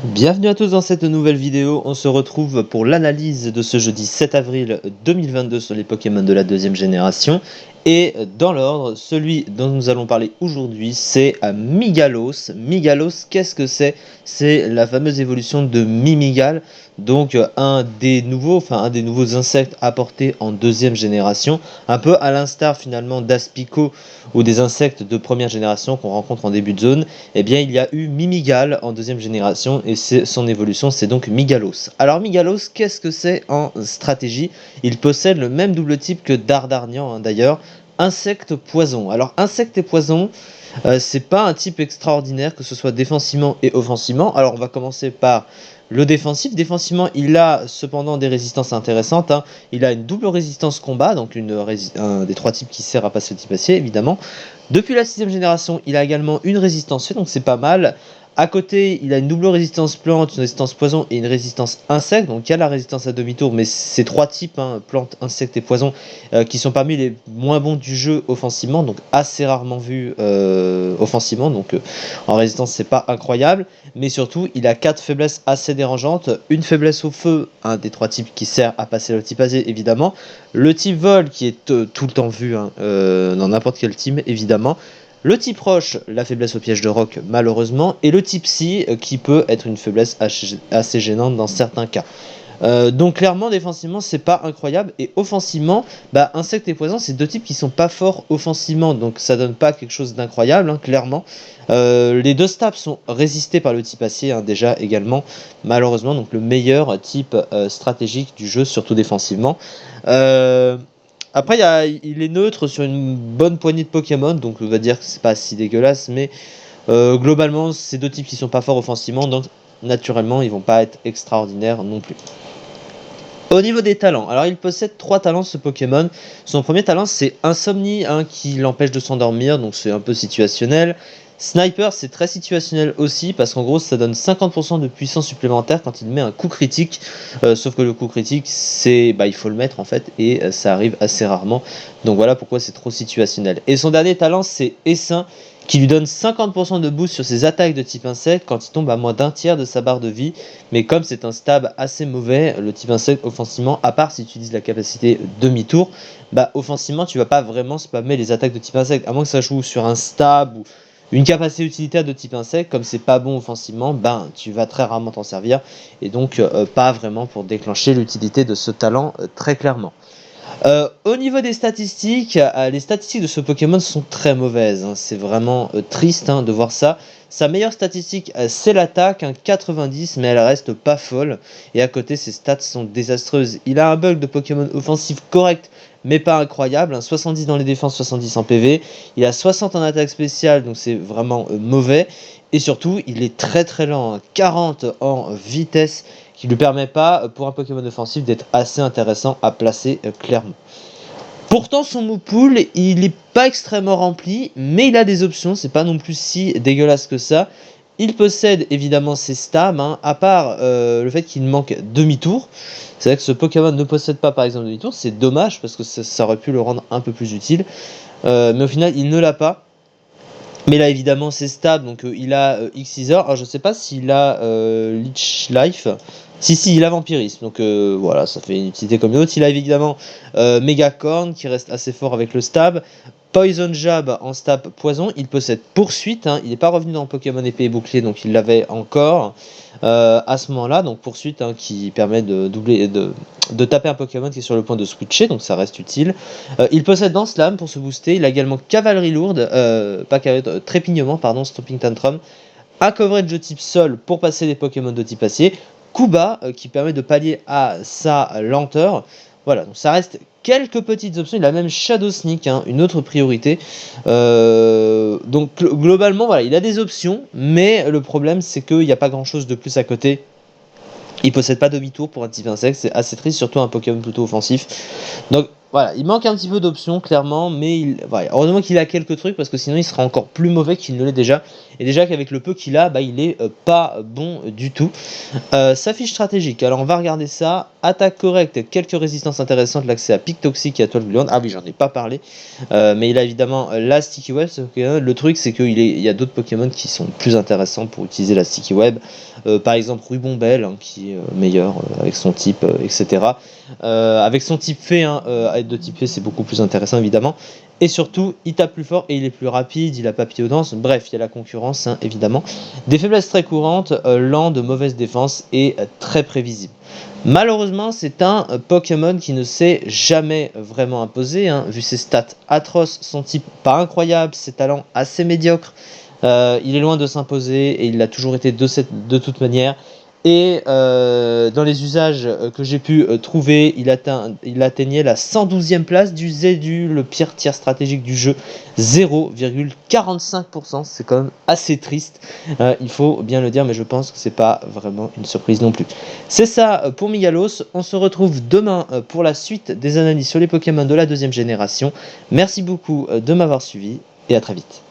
Bienvenue à tous dans cette nouvelle vidéo, on se retrouve pour l'analyse de ce jeudi 7 avril 2022 sur les Pokémon de la deuxième génération. Et dans l'ordre, celui dont nous allons parler aujourd'hui, c'est Migalos. Migalos, qu'est-ce que c'est? C'est la fameuse évolution de Mimigal, donc un des nouveaux insectes apportés en deuxième génération, un peu à l'instar finalement d'Aspico ou des insectes de première génération qu'on rencontre en début de zone. Eh bien, il y a eu Mimigal en deuxième génération et son évolution, c'est donc Migalos. Alors Migalos, qu'est-ce que c'est en stratégie? Il possède le même double type que Dardarnian d'ailleurs, insecte poison. Alors insecte et poison, c'est pas un type extraordinaire que ce soit défensivement et offensivement. Alors on va commencer par le défensif. Défensivement, il a cependant des résistances intéressantes. Il a une double résistance combat, donc un des trois types qui sert à passer le type acier, évidemment. Depuis la 6ème génération, il a également une résistance feu, donc c'est pas mal. À côté, il a une double résistance plante, une résistance poison et une résistance insecte. Donc il y a la résistance à demi-tour, mais ces trois types, plantes, insectes et poison, qui sont parmi les moins bons du jeu offensivement, donc assez rarement vus offensivement. Donc en résistance, c'est pas incroyable. Mais surtout, il a 4 faiblesses assez dérangeantes. Une faiblesse au feu, un des trois types qui sert à passer le type acier, évidemment. Le type vol, qui est tout le temps vu dans n'importe quel team, évidemment. Le type roche, la faiblesse au piège de roc, malheureusement. Et le type psy, qui peut être une faiblesse assez gênante dans certains cas. Donc clairement défensivement c'est pas incroyable, et offensivement insectes et poison c'est deux types qui sont pas forts offensivement, donc ça donne pas quelque chose d'incroyable, clairement. Les deux stabs sont résistés par le type acier, déjà également, malheureusement, donc le meilleur type stratégique du jeu, surtout défensivement. Après il est neutre sur une bonne poignée de Pokémon, donc on va dire que c'est pas si dégueulasse, mais globalement c'est deux types qui sont pas forts offensivement, donc naturellement ils vont pas être extraordinaires non plus. Au niveau des talents, alors il possède 3 talents ce Pokémon. Son premier talent c'est Insomnie, qui l'empêche de s'endormir, donc c'est un peu situationnel. Sniper, c'est très situationnel aussi, parce qu'en gros ça donne 50% de puissance supplémentaire quand il met un coup critique. Sauf que le coup critique, il faut le mettre en fait, et ça arrive assez rarement. Donc voilà pourquoi c'est trop situationnel. Et son dernier talent c'est Essaim, qui lui donne 50% de boost sur ses attaques de type insecte quand il tombe à moins d'un tiers de sa barre de vie. Mais comme c'est un stab assez mauvais, le type insecte offensivement, à part si tu utilises la capacité demi-tour, offensivement tu vas pas vraiment spammer les attaques de type insecte, à moins que ça joue sur un stab ou une capacité utilitaire de type insecte. Comme c'est pas bon offensivement, tu vas très rarement t'en servir, et donc pas vraiment pour déclencher l'utilité de ce talent très clairement. Au niveau des statistiques, les statistiques de ce Pokémon sont très mauvaises, c'est vraiment triste de voir ça. Sa meilleure statistique, c'est l'attaque, 90, mais elle reste pas folle. Et à côté, ses stats sont désastreuses. Il a un bug de Pokémon offensif correct, mais pas incroyable, 70 dans les défenses, 70 en PV. Il a 60 en attaque spéciale, donc c'est vraiment mauvais. Et surtout, il est très très lent, 40 en vitesse, qui lui permet pas, pour un Pokémon offensif, d'être assez intéressant à placer clairement. Pourtant, son move pool, il est pas extrêmement rempli, mais il a des options, c'est pas non plus si dégueulasse que ça. Il possède évidemment ses stabs, à part le fait qu'il manque demi-tour. C'est vrai que ce Pokémon ne possède pas par exemple demi-tour, c'est dommage parce que ça aurait pu le rendre un peu plus utile. Mais au final, il ne l'a pas. Mais là évidemment c'est stable, donc il a X-Scissor. Alors je sais pas s'il a Leech Life. Si, il a Vampirisme, donc voilà, ça fait une utilité comme une autre. Il a évidemment Megacorn qui reste assez fort avec le stab. Poison Jab en stab poison. Il possède Poursuite, il n'est pas revenu dans Pokémon épée et bouclier, donc il l'avait encore à ce moment-là. Donc Poursuite, qui permet de doubler, de taper un Pokémon qui est sur le point de switcher, donc ça reste utile. Il possède Dance Lame pour se booster. Il a également Cavalerie Lourde, Trépignement, pardon, Stopping Tantrum. Un coverage de type sol pour passer les Pokémon de type acier. Kuba, qui permet de pallier à sa lenteur. Voilà, donc ça reste quelques petites options. Il a même Shadow Sneak, une autre priorité. Donc globalement, voilà, il a des options, mais le problème c'est qu'il n'y a pas grand chose de plus à côté. Il possède pas demi-tour pour un type insecte, c'est assez triste, surtout un Pokémon plutôt offensif. Donc Voilà, il manque un petit peu d'options clairement, mais voilà, heureusement qu'il a quelques trucs parce que sinon il sera encore plus mauvais qu'il ne l'est déjà. Et déjà qu'avec le peu qu'il a, il est pas bon du tout. Sa fiche stratégique, alors on va regarder ça. Attaque correcte, quelques résistances intéressantes, l'accès à pic toxique et à toile gluante. Ah oui, j'en ai pas parlé. Mais il a évidemment la Sticky Web. Le truc, c'est qu'il y a d'autres Pokémon qui sont plus intéressants pour utiliser la Sticky Web. Par exemple, Rubombelle, hein, qui est meilleur avec son type, etc. Avec son type fée, hein, être de type fée, c'est beaucoup plus intéressant, évidemment. Et surtout, il tape plus fort et il est plus rapide, il a papillodance. Bref, il y a la concurrence, hein, évidemment. Des faiblesses très courantes, lent, de mauvaise défense et très prévisible. Malheureusement, c'est un Pokémon qui ne s'est jamais vraiment imposé, hein, vu ses stats atroces, son type pas incroyable, ses talents assez médiocres. Il est loin de s'imposer et il l'a toujours été de toute manière. Et dans les usages que j'ai pu trouver, il atteignait la 112e place du Zedu, le pire tir stratégique du jeu, 0,45%. C'est quand même assez triste, il faut bien le dire, mais je pense que c'est pas vraiment une surprise non plus. C'est ça pour Migalos. On se retrouve demain pour la suite des analyses sur les Pokémon de la deuxième génération. Merci beaucoup de m'avoir suivi et à très vite.